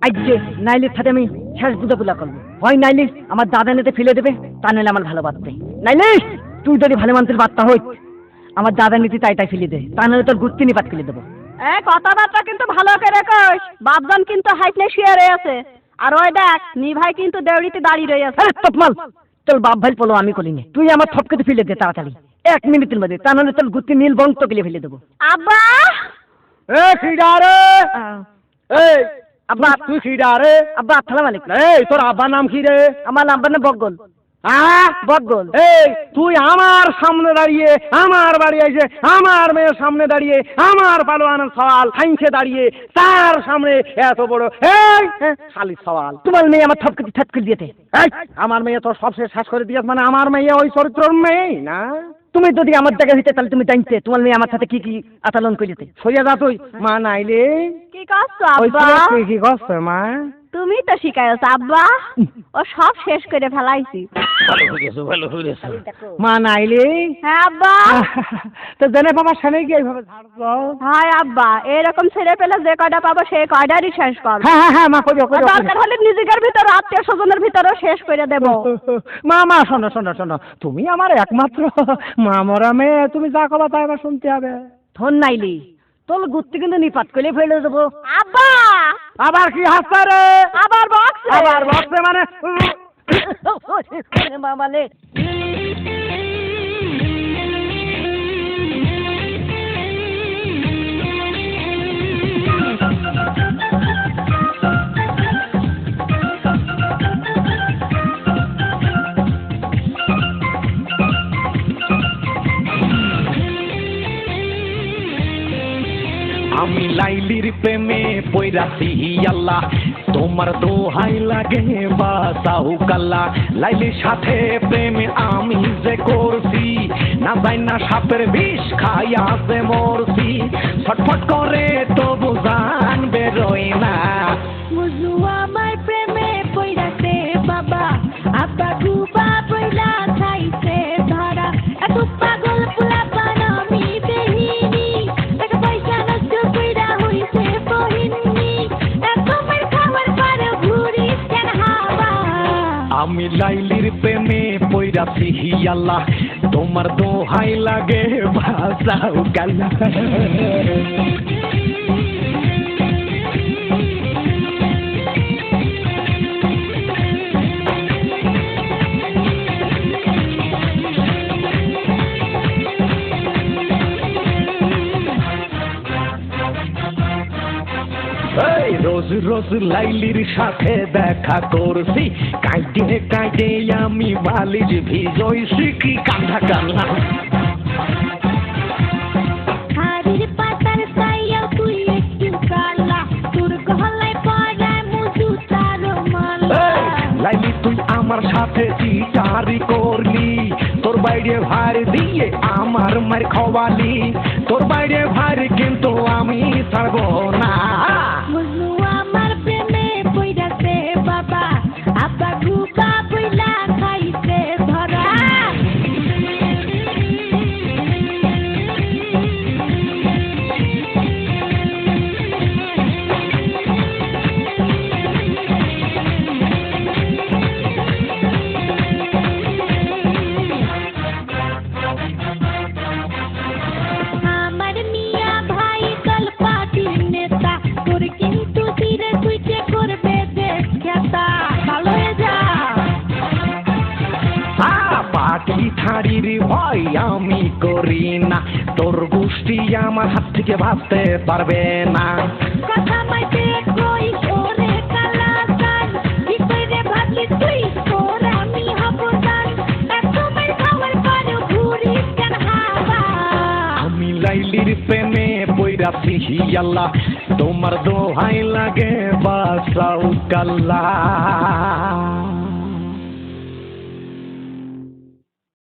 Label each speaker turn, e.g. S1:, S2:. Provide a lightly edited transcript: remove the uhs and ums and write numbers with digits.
S1: আজকে নাইলে সাথে আমি শেষ বুঝাবুলা করবো, হয় নাইলে আমার দাদা নেতে ফেলে দেবে, তা নাহলে আমার ভালো বাঁধবে। নাইলে তুই যদি ভালো মানুষের বার্তা হই আমার দাদা নীতি তাই ফেলে দে, তা নাহলে তোর গুত্তি নিপাত ফেলে দেবো।
S2: কথাবার্তা কিন্তু ভালো করে কইস, বাপজন কিন্তু হাইটলে শুয়ে রয়ে আছে, আর ওই দেখ নি ভাই কিন্তু দেউড়িতে দাঁড়িয়ে রয়ে আছে।
S1: আরে তপমাল, তোর বাপ ভাই পলো আমি করিনি, তুই আমার থপকে ফেলে দে তাড়াতাড়ি 1 মিনিটের মধ্যে, তা নাহলে তোর গুত্তি নীল বং তো ফেলে দেবো।
S2: আব্বা
S3: এ খিডা রে, এই
S1: আব্বা
S3: তুই খিডা রে?
S1: আব্বা আসসালামু আলাইকুম।
S3: এই তোর আব্বার নাম কি রে?
S1: আমার নাম্বার না বগল।
S3: হ্যাঁ
S1: বগল।
S3: এই তুই আমার সামনে দাঁড়িয়ে আমার বাড়ি এসে আমার মেয়ের সামনে দাঁড়িয়ে আমার পালোয়ান সওয়াল খাইছে দাঁড়িয়ে তার সামনে এত বড় এই খালি সওয়াল।
S1: তোমার মেয়ে আমার থপকে ঠটকে দিয়েছে।
S3: এই আমার মেয়ে তো সব শেষ করে দিয়েছ, মানে আমার মেয়ে ওই চরিত্রর মেয়ে না?
S1: তুমি যদি আমার জায়গায় হইতে তাহলে তুমি জানতে তোমার মেয়ে আমার সাথে কি কি আচরণ করেছে।
S3: সরিয়া যা তুই। মা নাইলে
S2: কি করছো
S3: ওই
S2: আব্বা?
S3: তুই কি করছে মা?
S2: তুমি তো শিখাইছ আব্বা, ও সব শেষ করে ফেলাইছি।
S3: মা নাইলে
S2: হ্যাঁ আব্বা।
S3: তো জেনে বাবার সামনে গিয়ে এইভাবে ঝাড় দাও।
S2: হাই আব্বা, এরকম ছেড়ে পেলে যে কয়টা পাবো সেই কয়টারই শেষ করবো।
S3: হ্যাঁ হ্যাঁ হ্যাঁ মা করিও
S2: আর
S3: করিও।
S2: দরকার হলে নিজেদের ভিতর আত্মীয় স্বজনের ভিতরেও শেষ করে দেবো।
S3: মা মা শোনো শোনো শোনো, তুমি আমার একমাত্র মা মরা মেয়ে, তুমি যা কবা তাই আমার শুনতে হবে।
S1: ধন নাইলি তোর গুত্তি কিন্তু নিপাত করে ফেলে দেবো।
S2: আব্বা
S3: আবার কি হাসছে রে?
S2: আবার বক্স
S3: আবার বসছে মানে?
S1: বাবালে
S4: আমি লাইলির প্রেমে পইরাছি আল্লাহ, তোমার দোহাই লাগে বাসাউ কাল্লা। লাইলির সাথে প্রেমে আমি যে করছি, না যাই না সাপের বিষ খাইয়া যে মরছি। ছটফট করে তবু জান বেরোয় না।
S5: মুজু আমার প্রেমে পইরাছে বাবা, আব্বা গুবা পইলা খাইছে ধরা। এত পাগল পোলাপান আমি দেখিনি, টাকা পয়সা নষ্ট কইরা হইছে বহিনী। এত মার খাওয়ার পর ঘুরিস কেন হাওয়া?
S4: আমি লাইলির প্রেমে পইরাছি আল্লাহ, তোমার দোহাই লাগে বাসাউ কাল্লা। রোজ রোজ লাইলির সাথে দেখা করছি, কাঁদে কাঁদে আমি বালিশ ভিজইছি কি কাঁধা কান্না।
S5: হাড়ির পাতার ছায়া তুই একটু কালা, তোর গলায় পড়ায় মুজু তার মালা।
S4: লাইলি তুই আমার সাথে চিটারি করলি, তোর বাইরে ভার দিয়ে আমার মার খাওয়ালি। তোর বাইরে ভার কিন্তু আমি ছাড়বো না।
S5: মুজু আমার প্রেমে পইরাছে বাবা, আব্বা গুবা পইলা খাইছে ধরা। আমার মিয়া ভাই কাল পার্টির নেতা, তোর কিন্তু ধীরে সুইচে করবে দেশ খ্যাতা। ভালো হয়ে যা।
S4: পাটি ছাড়ির ভয় আমি করি না, তোর গোষ্ঠী আমার হাত থেকে ভাবতে পারবে না।
S5: কথা মাইতে কইস ওরে কালাকান, কি কইরে ভাবলি তুই তোর আমি হব দান। এত মার খাওয়ার পর ঘুরিস কেন হাওয়া?
S4: আমি লাইলির প্রেমে পইরাছি আল্লাহ, তোমার দোহাই লাগে বাসাউ কাল্লা।